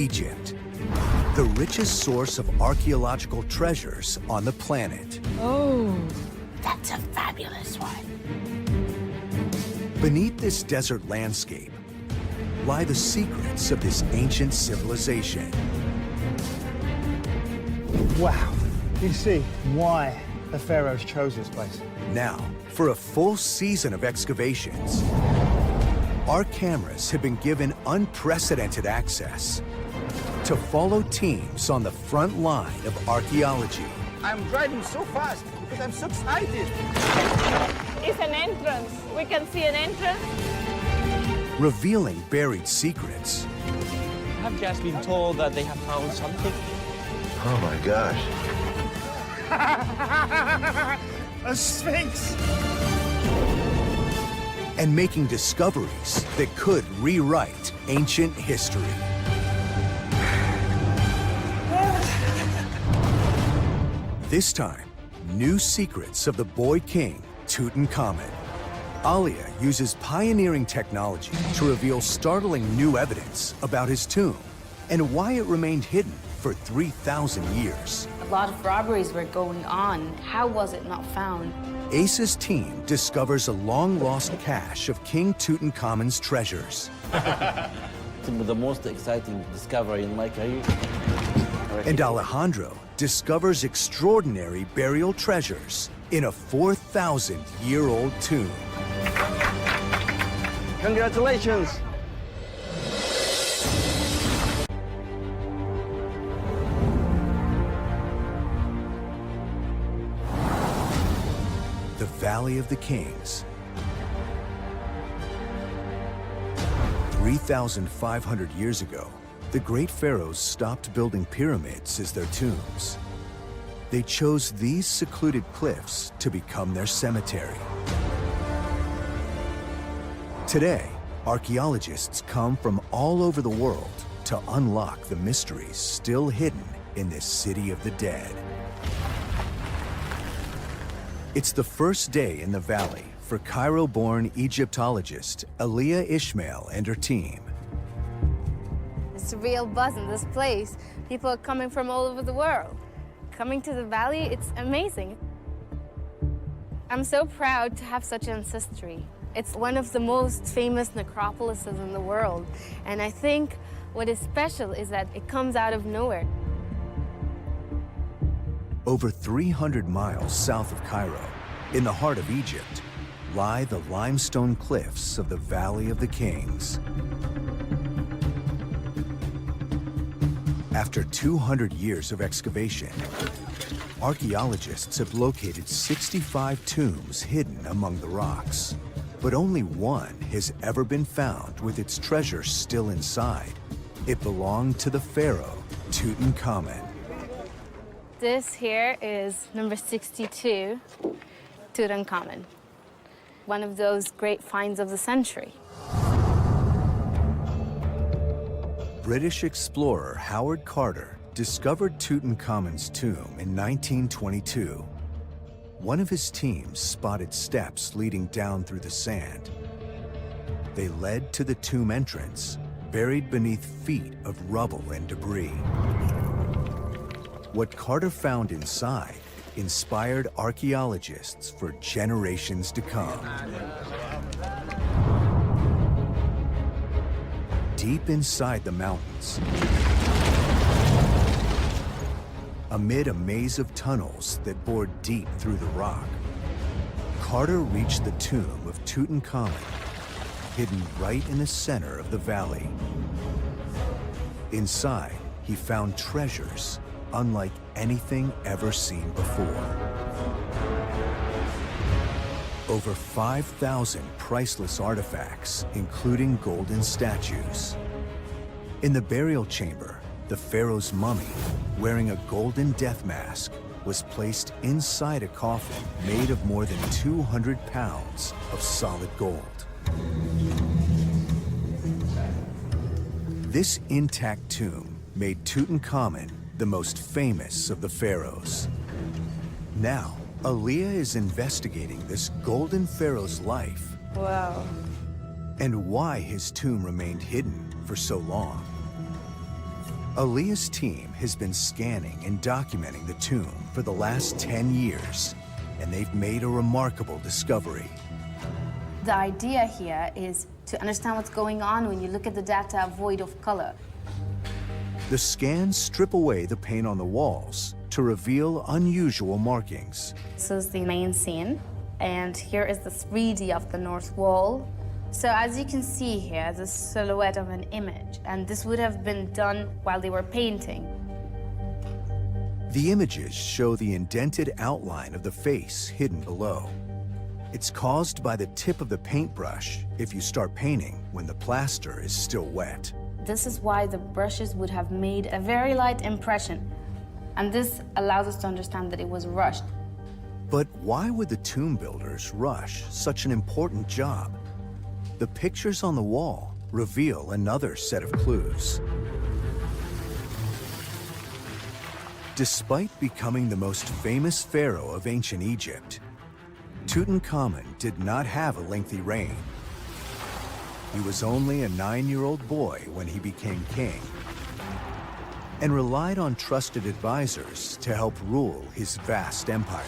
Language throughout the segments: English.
Egypt, the richest source of archaeological treasures on the planet. Oh, that's a fabulous one. Beneath this desert landscape lie the secrets of this ancient civilization. Wow. You see why the pharaohs chose this place. Now, for a full season of excavations, our cameras have been given unprecedented access to follow teams on the front line of archaeology. I'm driving so fast because I'm so excited. It's an entrance. We can see an entrance. Revealing buried secrets. I've just been told that they have found something. Oh my gosh. A sphinx! And making discoveries that could rewrite ancient history. This time, new secrets of the boy king, Tutankhamun. Alia uses pioneering technology to reveal startling new evidence about his tomb and why it remained hidden for 3,000 years. A lot of robberies were going on. How was it not found? Ace's team discovers a long-lost cache of King Tutankhamun's treasures. The most exciting discovery in my career. And Alejandro discovers extraordinary burial treasures in a 4,000-year-old tomb. Congratulations! The Valley of the Kings. 3,500 years ago, the great pharaohs stopped building pyramids as their tombs. They chose these secluded cliffs to become their cemetery. Today, archaeologists come from all over the world to unlock the mysteries still hidden in this city of the dead. It's the first day in the valley for Cairo-born Egyptologist Aliyah Ishmael and her team. It's a real buzz in this place. People are coming from all over the world. Coming to the valley, it's amazing. I'm so proud to have such ancestry. It's one of the most famous necropolises in the world. And I think what is special is that it comes out of nowhere. Over 300 miles south of Cairo, in the heart of Egypt, lie the limestone cliffs of the Valley of the Kings. After 200 years of excavation, archaeologists have located 65 tombs hidden among the rocks. But only one has ever been found with its treasure still inside. It belonged to the pharaoh, Tutankhamun. This here is number 62, Tutankhamun. One of those great finds of the century. British explorer Howard Carter discovered Tutankhamun's tomb in 1922. One of his teams spotted steps leading down through the sand. They led to the tomb entrance, buried beneath feet of rubble and debris. What Carter found inside inspired archaeologists for generations to come. Deep inside the mountains, amid a maze of tunnels that bored deep through the rock, Carter reached the tomb of Tutankhamun, hidden right in the center of the valley. Inside, he found treasures unlike anything ever seen before. Over 5,000 priceless artifacts, including golden statues. In the burial chamber, the pharaoh's mummy, wearing a golden death mask, was placed inside a coffin made of more than 200 pounds of solid gold. This intact tomb made Tutankhamun the most famous of the pharaohs. Now, Aliyah is investigating this golden pharaoh's life. Wow. And why his tomb remained hidden for so long. Aaliyah's team has been scanning and documenting the tomb for the last 10 years, and they've made a remarkable discovery. The idea here is to understand what's going on when you look at the data void of color. The scans strip away the paint on the walls to reveal unusual markings. This is the main scene, and here is the 3D of the north wall. So as you can see here, the silhouette of an image, and this would have been done while they were painting. The images show the indented outline of the face hidden below. It's caused by the tip of the paintbrush if you start painting when the plaster is still wet. This is why the brushes would have made a very light impression, and this allows us to understand that it was rushed. But why would the tomb builders rush such an important job? The pictures on the wall reveal another set of clues. Despite becoming the most famous pharaoh of ancient Egypt, Tutankhamun did not have a lengthy reign. He was only a 9-year-old boy when he became king and relied on trusted advisors to help rule his vast empire.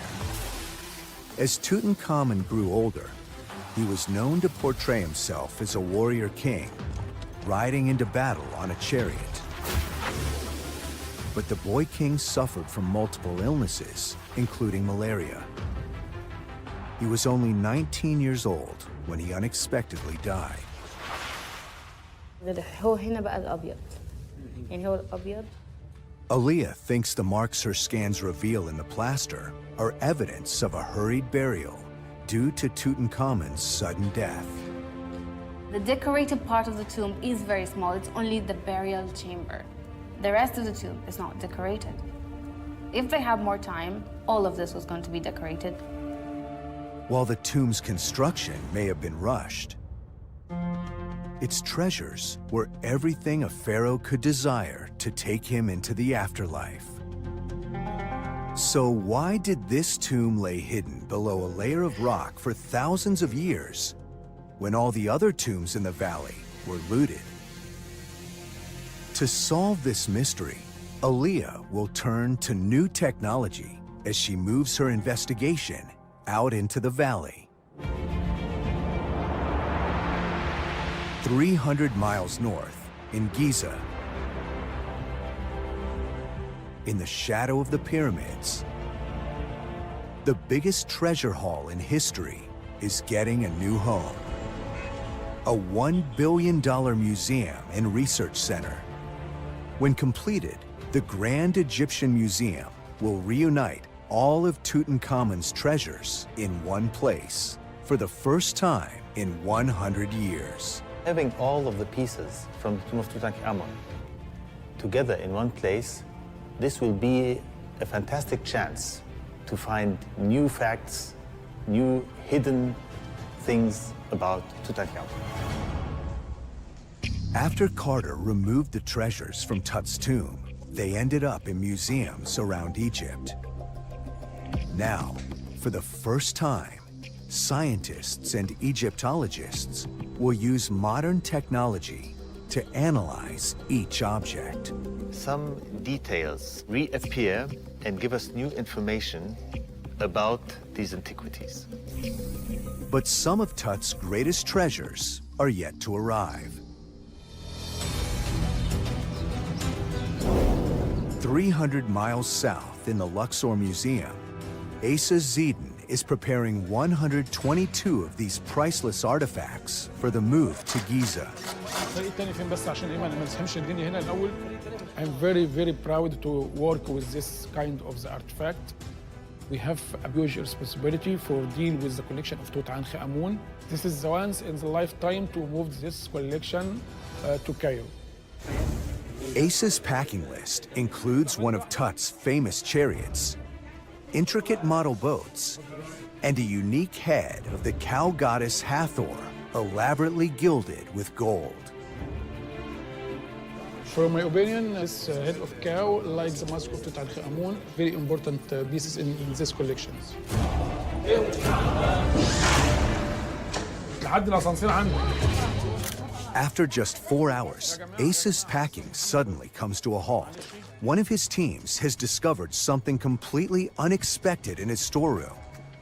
As Tutankhamun grew older, he was known to portray himself as a warrior king, riding into battle on a chariot. But the boy king suffered from multiple illnesses, including malaria. He was only 19 years old when he unexpectedly died. هو هنا بقى الأبيض. يعني هو الأبيض. Aaliyah thinks the marks her scans reveal in the plaster are evidence of a hurried burial due to Tutankhamun's sudden death. The decorated part of the tomb is very small. It's only the burial chamber. The rest of the tomb is not decorated. If they had more time, all of this was going to be decorated. While the tomb's construction may have been rushed, its treasures were everything a pharaoh could desire to take him into the afterlife. So why did this tomb lay hidden below a layer of rock for thousands of years when all the other tombs in the valley were looted? To solve this mystery, Aaliyah will turn to new technology as she moves her investigation out into the valley. 300 miles north, in Giza, in the shadow of the pyramids, the biggest treasure haul in history is getting a new home. A $1 billion museum and research center. When completed, the Grand Egyptian Museum will reunite all of Tutankhamun's treasures in one place for the first time in 100 years. Having all of the pieces from the tomb of Tutankhamun together in one place, this will be a fantastic chance to find new facts, new hidden things about Tutankhamun. After Carter removed the treasures from Tut's tomb, they ended up in museums around Egypt. Now, for the first time, scientists and Egyptologists will use modern technology to analyze each object. Some details reappear and give us new information about these antiquities. But some of Tut's greatest treasures are yet to arrive. 300 miles south in the Luxor Museum, Asa Zedin is preparing 122 of these priceless artifacts for the move to Giza. I'm very, very proud to work with this kind of the artifact. We have a huge responsibility for dealing with the collection of Tutankhamun. This is the once in the lifetime to move this collection to Cairo. Asa's packing list includes one of Tut's famous chariots, intricate model boats, and a unique head of the cow goddess Hathor, elaborately gilded with gold. From my opinion, this head of cow, like the mask of Tutankhamun, very important pieces in this collection. لحد الأسانسير عندي. After just 4 hours, Asa's packing suddenly comes to a halt. One of his teams has discovered something completely unexpected in his storeroom.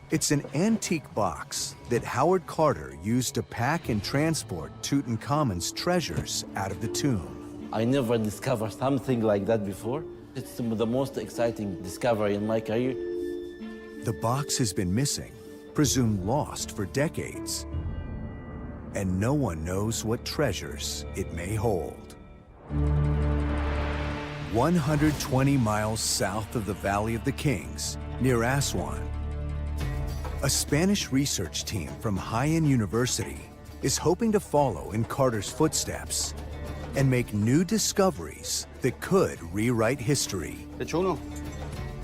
It's an antique box that Howard Carter used to pack and transport Tutankhamun's treasures out of the tomb. I never discovered something like that before. It's the most exciting discovery in my career. The box has been missing, presumed lost for decades, and no one knows what treasures it may hold. 120 miles south of the Valley of the Kings, near Aswan, a Spanish research team from Haiyan University is hoping to follow in Carter's footsteps and make new discoveries that could rewrite history.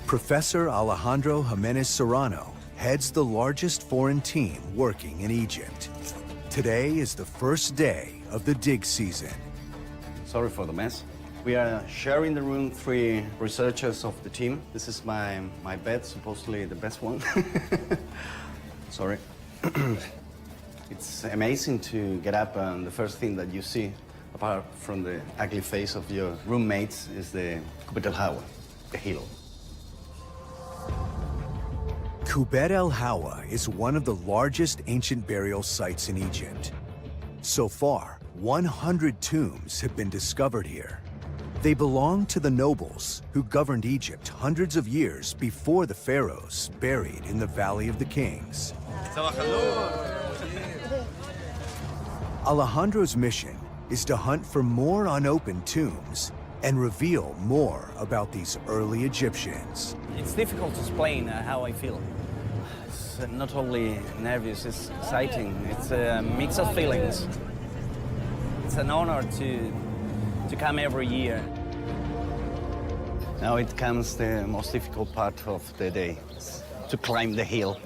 Professor Alejandro Jimenez Serrano heads the largest foreign team working in Egypt. Today is the first day of the dig season. Sorry for the mess. We are sharing the room, 3 researchers of the team. This is my bed, supposedly the best one. Sorry. It's amazing to get up and the first thing that you see, apart from the ugly face of your roommates, is the Kubet el Hawa, the hill. Kubet el Hawa is one of the largest ancient burial sites in Egypt. So far, 100 tombs have been discovered here. They belong to the nobles who governed Egypt hundreds of years before the pharaohs buried in the Valley of the Kings. Alejandro's mission is to hunt for more unopened tombs and reveal more about these early Egyptians. It's difficult to explain how I feel. It's not only nervous, it's exciting. It's a mix of feelings. It's an honor to come every year. Now it comes the most difficult part of the day, to climb the hill.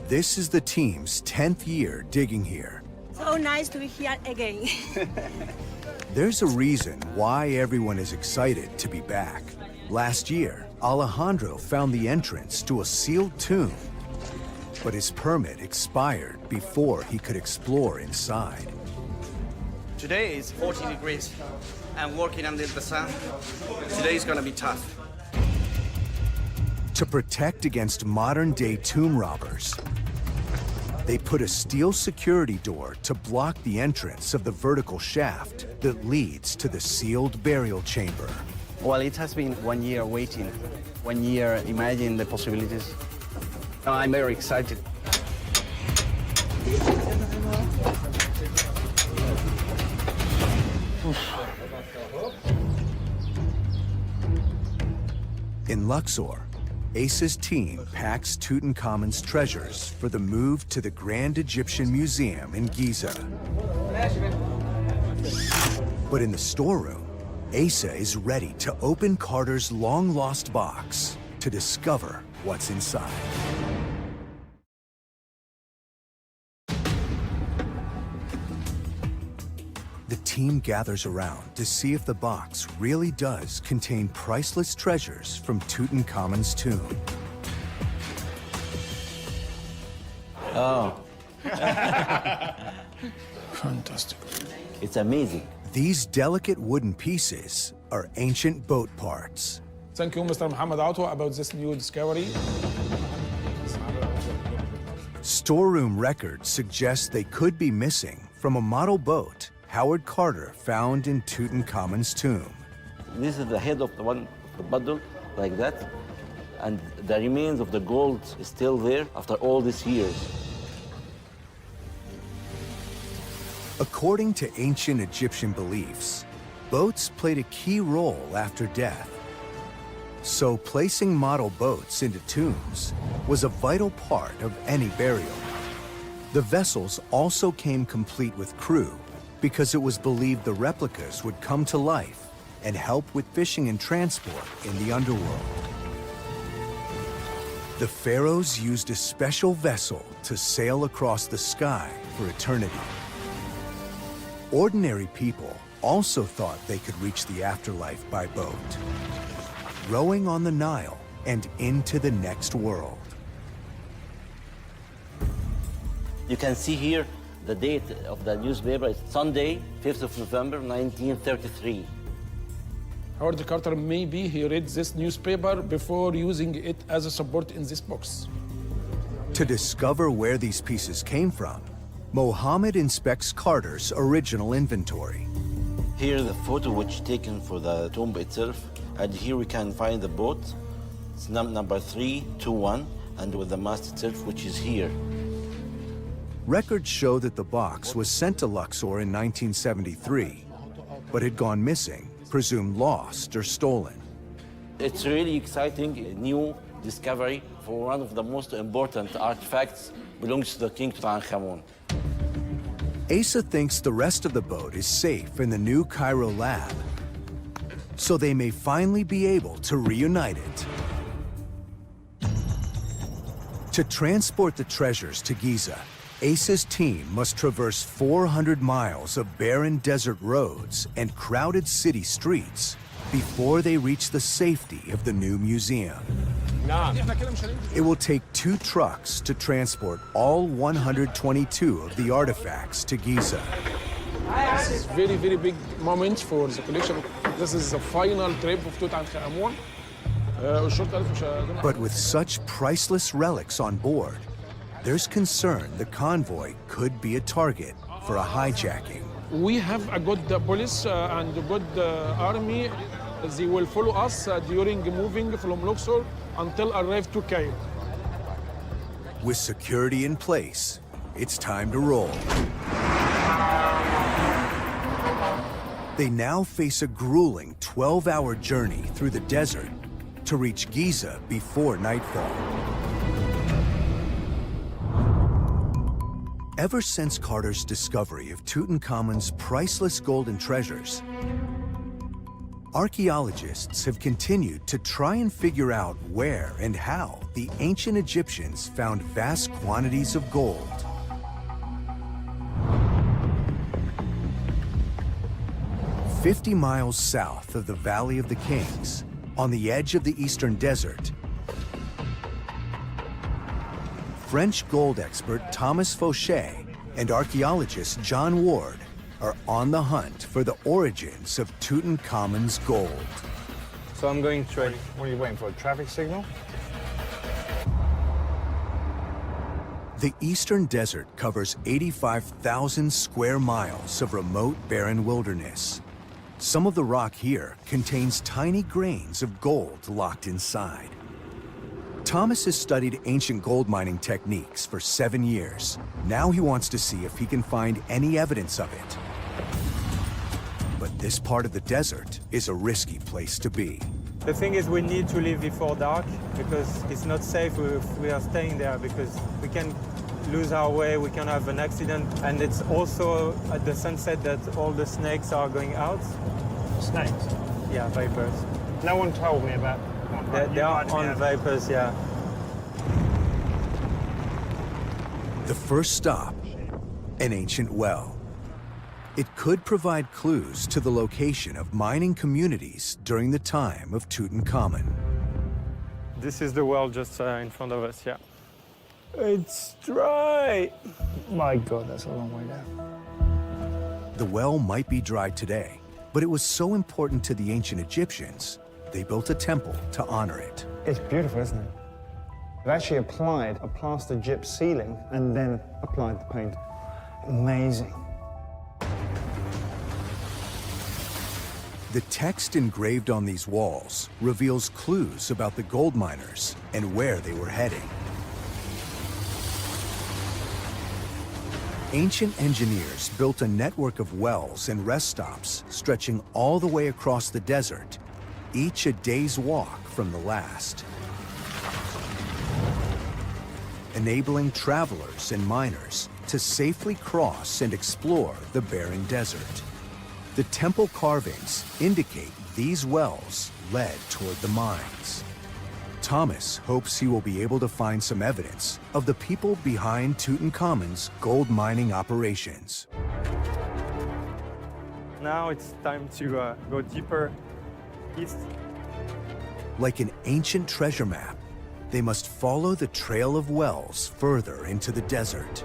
This is the team's 10th year digging here. So nice to be here again. There's a reason why everyone is excited to be back. Last year, Alejandro found the entrance to a sealed tomb, but his permit expired before he could explore inside. Today is 40 degrees. I'm working under the sun. Today is gonna be tough. To protect against modern-day tomb robbers, they put a steel security door to block the entrance of the vertical shaft that leads to the sealed burial chamber. Well, it has been 1 year waiting. 1 year imagining the possibilities. I'm very excited. In Luxor, Asa's team packs Tutankhamun's treasures for the move to the Grand Egyptian Museum in Giza. But in the storeroom, Asa is ready to open Carter's long-lost box to discover what's inside. The team gathers around to see if the box really does contain priceless treasures from Tutankhamun's tomb. Oh, Fantastic. it's amazing. These delicate wooden pieces are ancient boat parts. Thank you, Mr. Muhammad Atwa, about this new discovery. Storeroom records suggest they could be missing from a model boat Howard Carter found in Tutankhamun's tomb. This is the head of the bottle, like that. And the remains of the gold is still there after all these years. According to ancient Egyptian beliefs, boats played a key role after death. So placing model boats into tombs was a vital part of any burial. The vessels also came complete with crew because it was believed the replicas would come to life and help with fishing and transport in the underworld. The pharaohs used a special vessel to sail across the sky for eternity. Ordinary people also thought they could reach the afterlife by boat, rowing on the Nile and into the next world. You can see here the date of the newspaper. It's Sunday, 5th of November, 1933. Howard Carter, maybe he read this newspaper before using it as a support in this box. To discover where these pieces came from, Mohammed inspects Carter's original inventory. Here the photo which taken for the tomb itself, and here we can find the boat. It's number 321, and with the mast itself, which is here. Records show that the box was sent to Luxor in 1973, but had gone missing, presumed lost or stolen. It's really exciting, a new discovery for one of the most important artifacts belongs to the King Tutankhamun. Asa thinks the rest of the boat is safe in the new Cairo lab, so they may finally be able to reunite it. To transport the treasures to Giza, Asa's team must traverse 400 miles of barren desert roads and crowded city streets before they reach the safety of the new museum. It will take 2 trucks to transport all 122 of the artifacts to Giza. It's a very, very big moment for the collection. This is the final trip of Tutankhamun. But with such priceless relics on board, there's concern the convoy could be a target for a hijacking. We have a good police and a good army. They will follow us during moving from Luxor until arrive to Cairo. With security in place, it's time to roll. They now face a grueling 12-hour journey through the desert to reach Giza before nightfall. Ever since Carter's discovery of Tutankhamun's priceless golden treasures, archaeologists have continued to try and figure out where and how the ancient Egyptians found vast quantities of gold. "50 miles south of the Valley of the Kings, on the edge of the eastern desert, French gold expert Thomas Fauché and archaeologist John Ward are on the hunt for the origins of Tutankhamun's gold. So I'm going straight. What are you waiting for, a traffic signal? The eastern desert covers 85,000 square miles of remote, barren wilderness. Some of the rock here contains tiny grains of gold locked inside. Thomas has studied ancient gold mining techniques for 7 years. Now he wants to see if he can find any evidence of it. But this part of the desert is a risky place to be. The thing is, we need to leave before dark because it's not safe if we are staying there, because we can lose our way, we can have an accident, and it's also at the sunset that all the snakes are going out. Snakes? Yeah, vipers. No one told me about. They are on vipers, yeah. The first stop, an ancient well. It could provide clues to the location of mining communities during the time of Tutankhamun. This is the well just in front of us, yeah. It's dry. My God, that's a long way down. The well might be dry today, but it was so important to the ancient Egyptians, they built a temple to honor it. It's beautiful, isn't it? They've actually applied a plaster gyp ceiling and then applied the paint. Amazing. The text engraved on these walls reveals clues about the gold miners and where they were heading. Ancient engineers built a network of wells and rest stops stretching all the way across the desert, each a day's walk from the last, enabling travelers and miners to safely cross and explore the barren desert. The temple carvings indicate these wells led toward the mines. Thomas hopes he will be able to find some evidence of the people behind Tutankhamun's gold mining operations. Now it's time to go deeper east. Like an ancient treasure map, they must follow the trail of wells further into the desert.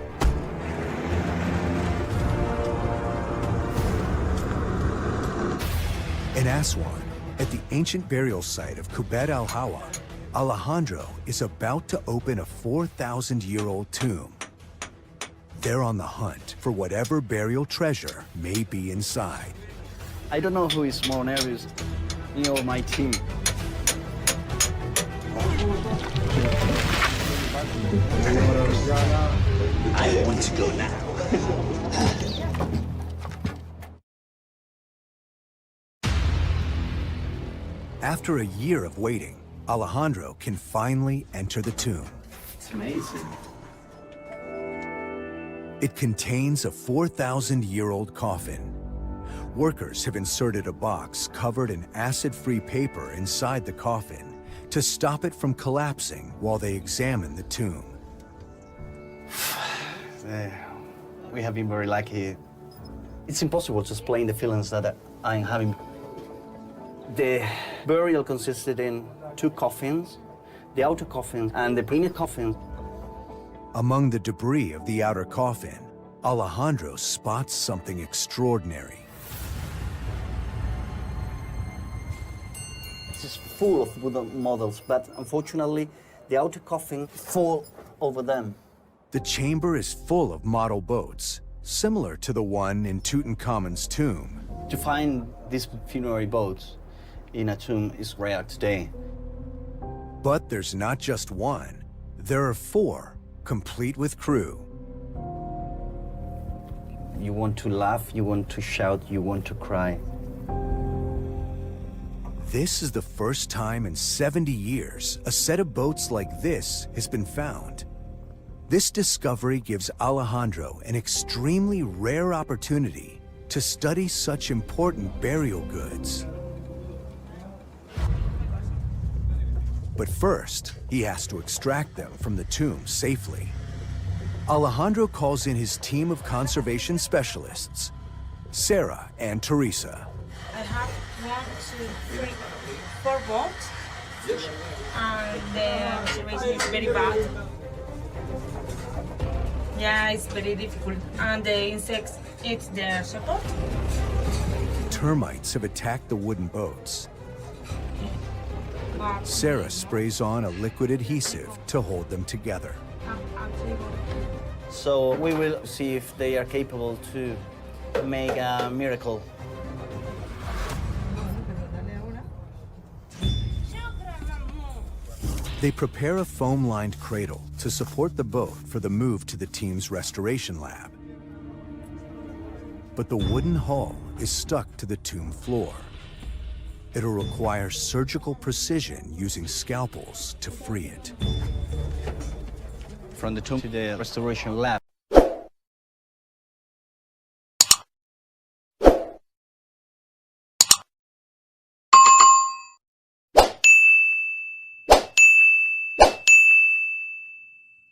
In Aswan, at the ancient burial site of Kubet al-Hawa, Alejandro is about to open a 4,000-year-old tomb. They're on the hunt for whatever burial treasure may be inside. I don't know who is more nervous, me or my team. I want to go now. After a year of waiting, Alejandro can finally enter the tomb. It's amazing. It contains a 4,000-year-old coffin. Workers have inserted a box covered in acid-free paper inside the coffin to stop it from collapsing while they examine the tomb. We have been very lucky. It's impossible to explain the feelings that I'm having. The burial consisted in 2 coffins, the outer coffin and the inner coffin. Among the debris of the outer coffin, Alejandro spots something extraordinary. It is full of wooden models, but unfortunately, the outer coffin fall over them. The chamber is full of model boats, similar to the one in Tutankhamun's tomb. To find these funerary boats in a tomb is rare today. But there's not just one. There are 4, complete with crew. You want to laugh, you want to shout, you want to cry. This is the first time in 70 years a set of boats like this has been found. This discovery gives Alejandro an extremely rare opportunity to study such important burial goods. But first, he has to extract them from the tomb safely. Alejandro calls in his team of conservation specialists, Sarah and Teresa. I have 1, 2, 3, 4 boats, and the observation is very bad. Yeah, it's very difficult, and the insects eat their support. Termites have attacked the wooden boats. Sarah sprays on a liquid adhesive to hold them together. So we will see if they are capable to make a miracle. They prepare a foam-lined cradle to support the boat for the move to the team's restoration lab. But the wooden hull is stuck to the tomb floor. It'll require surgical precision using scalpels to free it. From the tomb to the restoration lab,